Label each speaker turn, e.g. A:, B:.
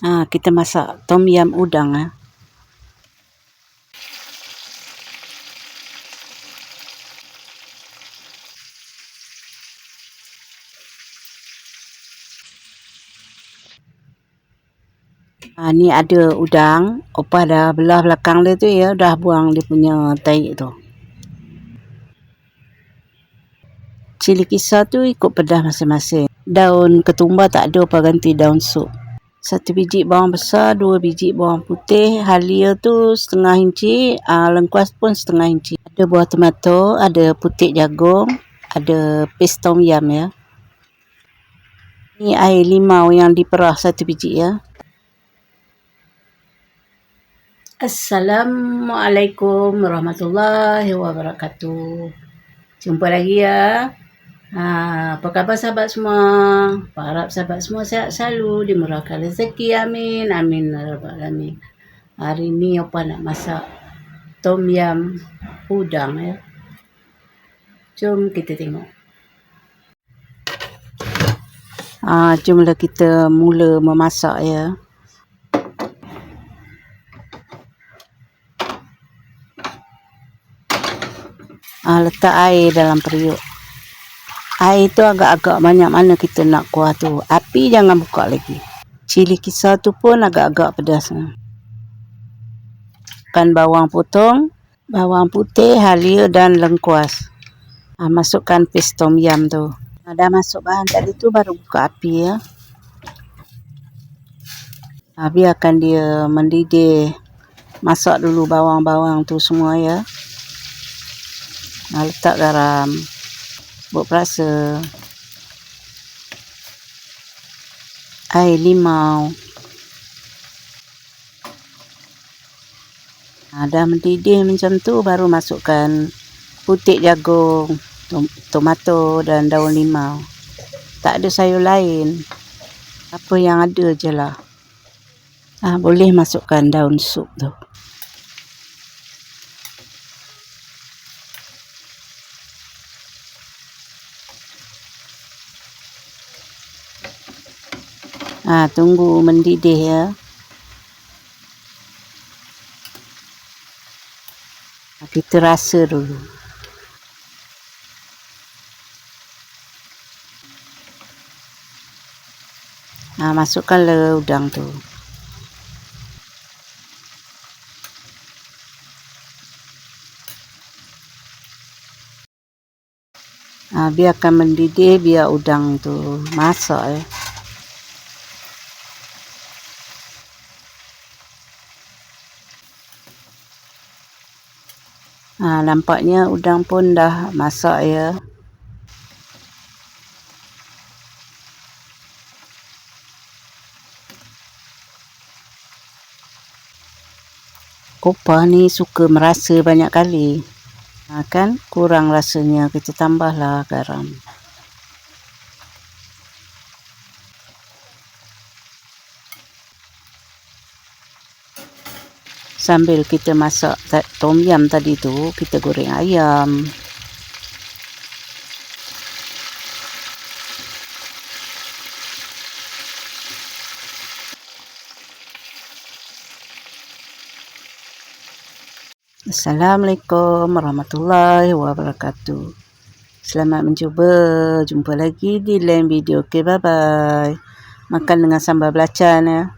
A: Kita masak tom yam udang . Ni ada udang, Opah dah belah belakang dia tu ya, dah buang dia punya tahi tu. Cili kisar tu ikut pedas masing-masing. Daun ketumbar tak ada, Opah ganti daun sup. 1 biji bawang besar, 2 biji bawang putih, halia tu setengah inci, lengkuas pun setengah inci. Ada buah tomato, ada putik jagung, ada paste tom yam ya. Ni air limau yang diperah 1 biji ya. Assalamualaikum warahmatullahi wabarakatuh. Jumpa lagi ya. Apa khabar sahabat semua? Harap sahabat semua sihat selalu, dimurahkan rezeki, amin. Amin ya rabbal alamin. Hari ni Opah nak masak tom yam udang ya. Jom kita tengok. Jomlah kita mula memasak ya. Letak air dalam periuk. Air tu agak-agak banyak mana kita nak kuah tu. Api jangan buka lagi. Cili kisar tu pun agak-agak pedas. Masukkan bawang potong, bawang putih, halia dan lengkuas. Masukkan paste tom yam tu. Dah masuk bahan tadi tu baru buka api ya. Biarkan dia mendidih. Masak dulu bawang-bawang tu semua ya. Letak garam, bubuk perasa, air limau. Dah mendidih macam tu baru masukkan putik jagung, tomato dan daun limau. Tak ada sayur lain. Apa yang ada je lah. Boleh masukkan daun sup tu. Tunggu mendidih ya. Kita rasa dulu. Masukkanlah udang tu. Biarkan mendidih, biar udang tu masak ya. Nampaknya udang pun dah masak ya. Opah ni suka merasa banyak kali. Kan kurang rasanya, kita tambahlah garam. Sambil kita masak tom yam tadi tu, kita goreng ayam. Assalamualaikum warahmatullahi wabarakatuh. Selamat mencuba. Jumpa lagi di lain video. Okay, bye-bye. Makan dengan sambal belacan ya.